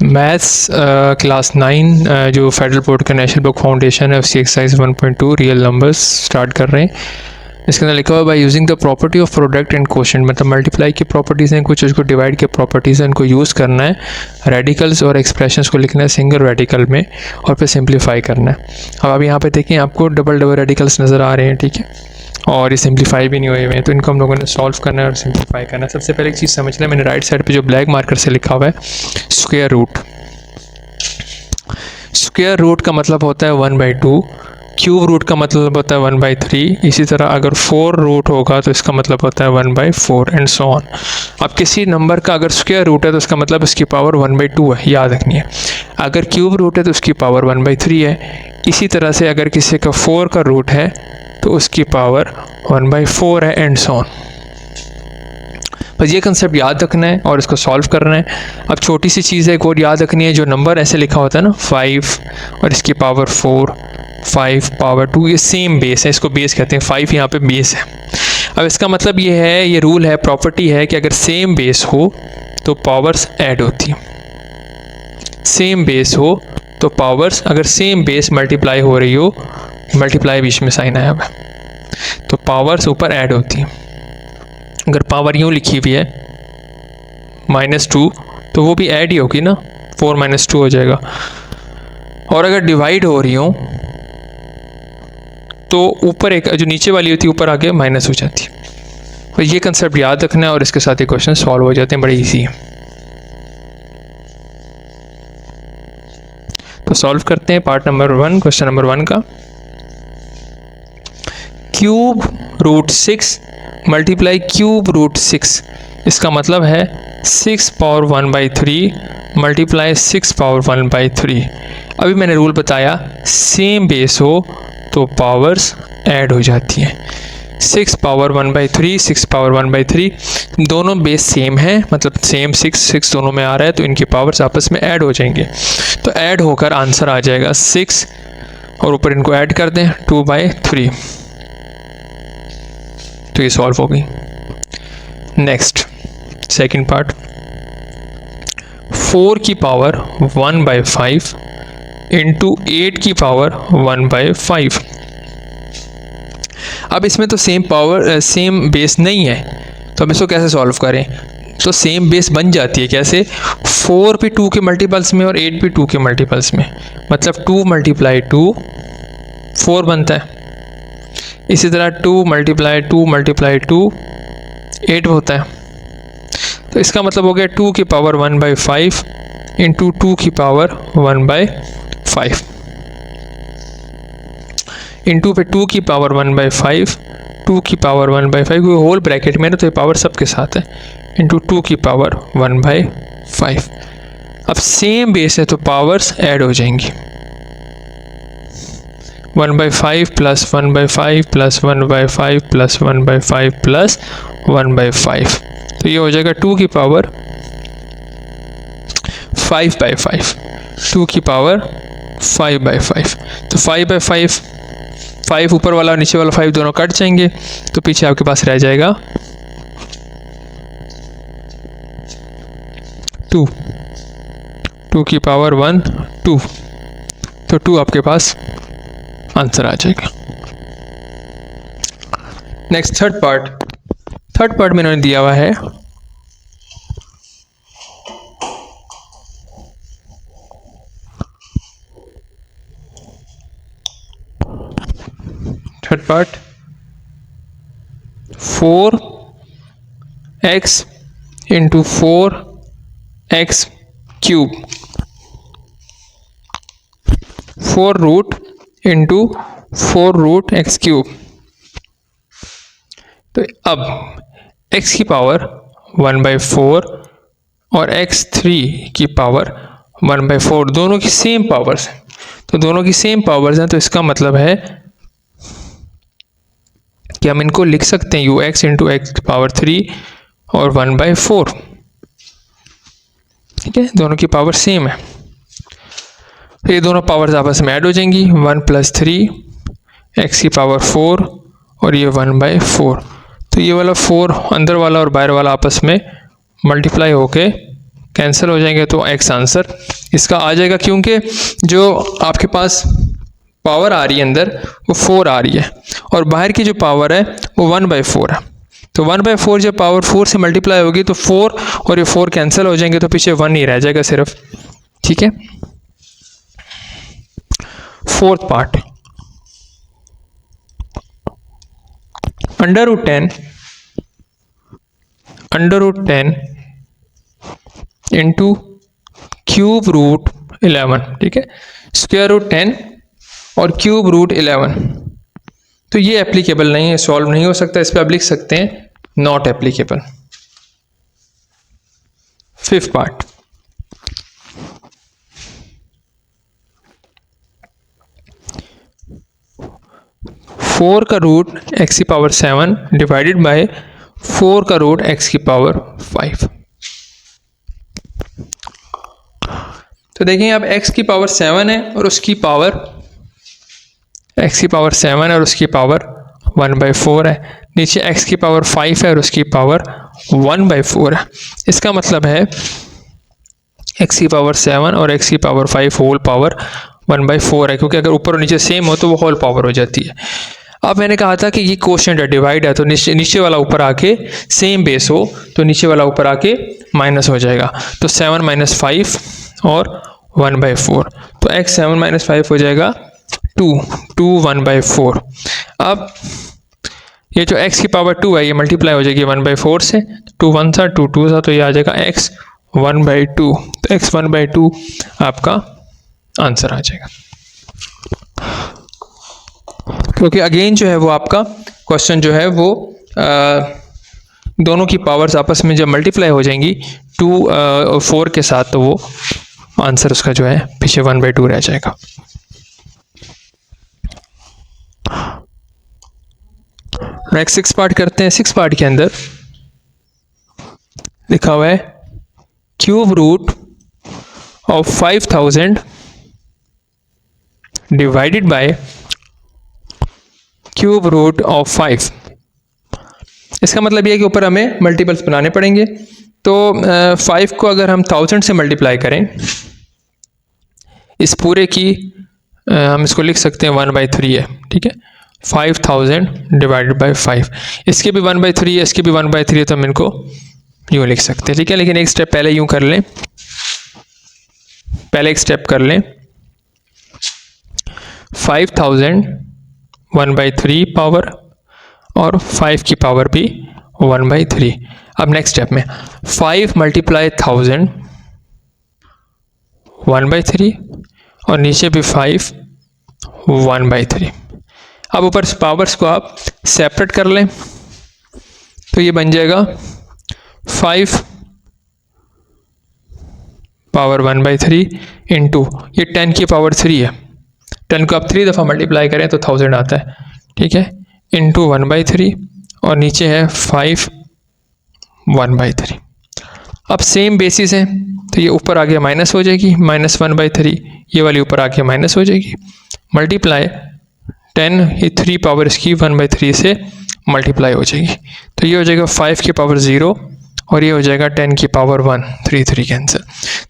Maths class 9 जो federal board का national book foundation है उसकी एक्सरसाइज 1.2 रियल नंबर्स स्टार्ट कर रहे हैं। इसके अंदर लिखा हुआ है by using the property of product and quotient, मतलब मल्टीप्लाई की प्रॉपर्टीज़ हैं कुछ, उसको डिवाइड की प्रॉपर्टीज़ हैं, इनको यूज़ करना है, रेडिकल्स और एक्सप्रेशंस को लिखना है सिंगल रेडिकल में और फिर सिंप्लीफाई करना है। अब यहाँ पे देखें आपको डबल डबल रेडिकल्स नज़र आ रहे हैं, ठीक है, और ये सिंप्लीफाई भी नहीं हुए हुए हैं, तो इनको हम लोगों ने सॉल्व करना है और सिंप्लीफाई करना है। सबसे पहले एक चीज़ समझना है, मैंने राइट साइड पे जो ब्लैक मार्कर से लिखा हुआ है स्क्वायर रूट। स्क्वायर रूट का मतलब होता है 1/2, क्यूब रूट का मतलब होता है 1/3, इसी तरह अगर 4 रूट होगा तो इसका मतलब होता है 1/4 एंड सो ऑन। अब किसी नंबर का अगर स्क्वायर रूट है तो इसका मतलब इसकी पावर 1/2 है, याद रखनी है। अगर क्यूब रूट है तो उसकी पावर 1/3 है। इसी तरह से अगर किसी का 4 का रूट है तो उसकी पावर 1/4 है एंड सो ऑन। बस ये कंसेप्ट याद रखना है और इसको सॉल्व करना है। अब छोटी सी चीज़ है एक और याद रखनी है, जो नंबर ऐसे लिखा होता है ना 5 और इसकी पावर 4, 5 पावर 2, ये सेम बेस है, इसको बेस कहते हैं, 5 यहाँ पे बेस है। अब इसका मतलब ये है, ये रूल है, प्रॉपर्टी है कि अगर सेम बेस हो तो पावर्स ऐड होती है। सेम बेस हो तो पावर्स, अगर सेम बेस मल्टीप्लाई हो रही हो, मल्टीप्लाई बीच में साइन आया हुआ है, तो पावर्स ऊपर ऐड होती है। अगर पावर यूँ लिखी हुई है -2 तो वो भी ऐड ही होगी ना, 4 - 2 हो जाएगा। और अगर डिवाइड हो रही हो तो ऊपर एक जो नीचे वाली होती है ऊपर आके माइनस हो जाती है। तो ये कंसेप्ट याद रखना है और इसके साथ ही क्वेश्चन सॉल्व हो जाते हैं, बड़े इजी है। तो सॉल्व करते हैं पार्ट नंबर 1, क्वेश्चन नंबर 1 का। Cube root 6 multiply cube root 6, इसका मतलब है 6 पावर 1/3 मल्टीप्लाई 6 पावर 1/3। अभी मैंने रूल बताया, सेम बेस हो तो पावर्स ऐड हो जाती हैं। 6 पावर 1/3, 6 पावर 1/3, दोनों बेस सेम है, मतलब सेम 6 दोनों में आ रहा है, तो इनकी पावर्स आपस में ऐड हो जाएंगे। तो ऐड होकर आंसर आ जाएगा 6 और ऊपर इनको ऐड कर दें 2/3, तो ये सॉल्व हो गई। नेक्स्ट सेकंड पार्ट, 4 की पावर 1/5 इंटू 8 की पावर 1/5। अब इसमें तो सेम पावर सेम बेस नहीं है, तो अब इसको कैसे सॉल्व करें? तो सेम बेस बन जाती है कैसे? 4 भी 2 के मल्टीपल्स में और 8 भी 2 के मल्टीपल्स में, मतलब 2 × 2 4 बनता है। इसी तरह 2 × 2 8 होता है। तो इसका मतलब हो गया 2 की पावर 1/5 इंटू 2 की पावर 1/5 इंटू पे 2 की पावर 1/5, 2 की पावर 1/5 होल ब्रैकेट में ना, तो ये पावर सबके साथ है, इंटू 2 की पावर 1/5। अब सेम बेस है तो पावर्स ऐड हो जाएंगी, 1/5 प्लस 1/5 प्लस 1/5 प्लस 1/5 प्लस 1/5, तो ये हो जाएगा 2 की पावर 5/5, 2 की पावर 5/5। तो 5/5, 5 ऊपर वाला और नीचे वाला 5 दोनों कट जाएंगे, तो पीछे आपके पास रह जाएगा 2, 2 की पावर 1 2, तो 2 आपके पास आंसर आ जाएगा। नेक्स्ट थर्ड पार्ट में इन्होंने दिया हुआ है third part 4x into 4x cube, 4 root into 4 root x cube. तो अब x की पावर 1/4 और x3 की पावर 1/4 दोनों की सेम पावर्स हैं, तो दोनों की सेम पावर्स हैं, तो इसका मतलब है कि हम इनको लिख सकते हैं ux इंटू x पावर 3 और 1/4, ठीक है, दोनों की पावर सेम है। तो ये दोनों पावर्स आपस में ऐड हो जाएंगी, 1 + 3 x की पावर 4 और ये 1/4, तो ये वाला 4 अंदर वाला और बाहर वाला आपस में मल्टीप्लाई होके कैंसिल हो जाएंगे तो x आंसर इसका आ जाएगा, क्योंकि जो आपके पास पावर आ रही है अंदर वो 4 आ रही है और बाहर की जो पावर है वो 1/4 है। तो 1/4 जब पावर 4 से मल्टीप्लाई होगी तो 4 और ये 4 कैंसिल हो जाएंगे तो पीछे 1 ही रह जाएगा सिर्फ। ठीक है, fourth part, √10 into cube root 11। ठीक है, स्क्वायर रूट 10 और क्यूब रूट 11, तो ये एप्लीकेबल नहीं है, सॉल्व नहीं हो सकता। इस पर आप लिख सकते हैं not applicable. Fifth part, four का रूट x की पावर 7 डिवाइडेड बाय 4 का रूट x की पावर 5। तो देखिए अब x की पावर 7 है और उसकी पावर 1/4 है, नीचे x की पावर 5 है और उसकी पावर 1/4 है। इसका मतलब है x की पावर 7 और x की पावर 5 होल पावर 1/4 है, क्योंकि अगर ऊपर और नीचे सेम हो तो वो होल पावर हो जाती है। अब मैंने कहा था कि ये क्वोशिएंट है, डिवाइड है, तो नीचे वाला ऊपर आके सेम बेस हो तो नीचे वाला ऊपर आके माइनस हो जाएगा। तो 7 - 5 और 1/4, तो x 7 - 5 हो जाएगा 2 1/4। अब ये जो x की पावर 2 है ये मल्टीप्लाई हो जाएगी 1/4 से, 2 1 था 2 2 था, तो ये आ जाएगा x 1/2। तो x 1/2 आपका आंसर आ जाएगा, क्योंकि अगेन जो है वो आपका क्वेश्चन जो है वो दोनों की पावर्स आपस में जब मल्टीप्लाई हो जाएंगी 2 और 4 के साथ, तो वो आंसर उसका जो है पीछे 1/2 रह जाएगा। नेक्स्ट 6 पार्ट करते हैं। 6 पार्ट के अंदर लिखा हुआ है cube root of 5000 divided by cube root of 5। इसका मतलब ये है कि ऊपर हमें मल्टीपल्स बनाने पड़ेंगे। तो 5 को अगर हम 1000 से मल्टीप्लाई करें, इस पूरे की हम इसको लिख सकते हैं 1/3 है। ठीक है, 5000 डिवाइडेड बाय 5, इसके भी 1/3 है, इसके भी 1/3 है, तो हम इनको यूँ लिख सकते हैं। ठीक है, लेकिन एक स्टेप पहले यूँ कर लें, पहले एक स्टेप कर लें। 5000 1/3 पावर और 5 की पावर भी 1/3। अब नेक्स्ट स्टेप में 5 × 1000 1/3 और नीचे भी 5 1/3। अब ऊपर पावर्स को आप सेपरेट कर लें तो ये बन जाएगा 5 पावर 1/3 इंटू ये 10 की पावर 3 है, 10 को आप 3 दफ़ा मल्टीप्लाई करें तो 1000 आता है। ठीक है, इंटू 1/3 और नीचे है 5 1/3। अब सेम बेसिस है तो ये ऊपर आगे माइनस हो जाएगी, -1/3, ये वाली ऊपर आके माइनस हो जाएगी, मल्टीप्लाई 10, ये 3 पावर इसकी 1/3 से मल्टीप्लाई हो जाएगी, तो ये हो जाएगा 5 की पावर 0 और ये हो जाएगा 10 की पावर 1, 3 3 कैंसिल।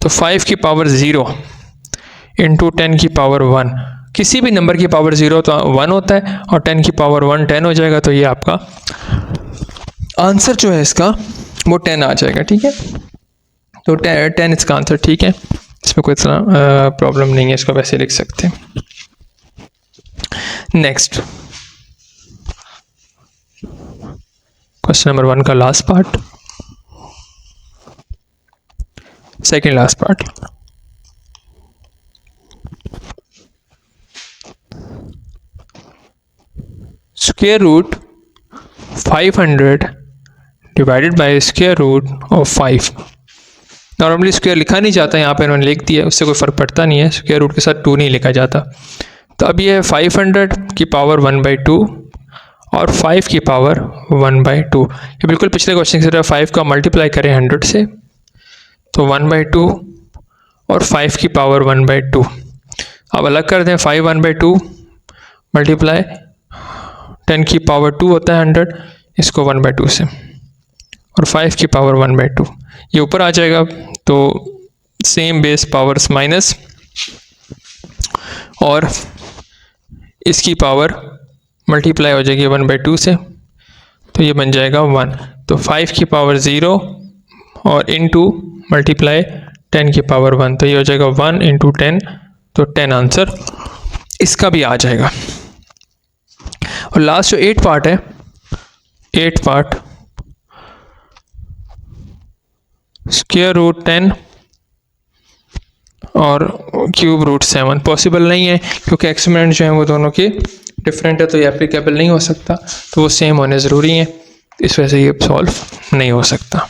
तो 5 की पावर 0 इंटू 10 की पावर 1, किसी भी नंबर की पावर 0 तो 1 होता है और 10 की पावर 1 10 हो जाएगा, तो ये आपका आंसर जो है इसका वो 10 आ जाएगा। ठीक है, तो 10 इसका आंसर। ठीक है, इसमें कोई इतना प्रॉब्लम नहीं है, इसको वैसे लिख सकते हैं। नेक्स्ट क्वेश्चन नंबर 1 का last part, second last part. Square root 500 divided by square root of 5। Normally square लिखा नहीं जाता, यहाँ पे इन्होंने लिख दिया, उससे कोई फ़र्क पड़ता नहीं है, स्क्वायर रूट के साथ 2 नहीं लिखा जाता। तो अब ये है 500 की पावर 1/2 और 5 की पावर 1/2। ये बिल्कुल पिछले क्वेश्चन की तरह 5 का मल्टीप्लाई करें 100 से, तो 1/2 और 5 की पावर 1/2। अब अलग कर दें, 5 1/2 मल्टीप्लाई 10 की पावर 2 होता है 100, इसको 1/2 से, और 5 की पावर 1/2, ये ऊपर आ जाएगा। तो सेम बेस पावर्स माइनस और इसकी पावर मल्टीप्लाई हो जाएगी 1/2 से, तो ये बन जाएगा 1। तो 5 की पावर 0 और इनटू मल्टीप्लाई 10 की पावर 1, तो ये हो जाएगा 1 × 10, तो 10 आंसर इसका भी आ जाएगा। और लास्ट जो 8 पार्ट है, 8 पार्ट स्क्वायर रूट 10 और क्यूब रूट 7 पॉसिबल नहीं है, क्योंकि एक्सपेरिमेंट जो है वो दोनों के डिफरेंट है, तो ये एप्लीकेबल नहीं हो सकता, तो वो सेम होने ज़रूरी है, इस वजह से ये सॉल्व नहीं हो सकता।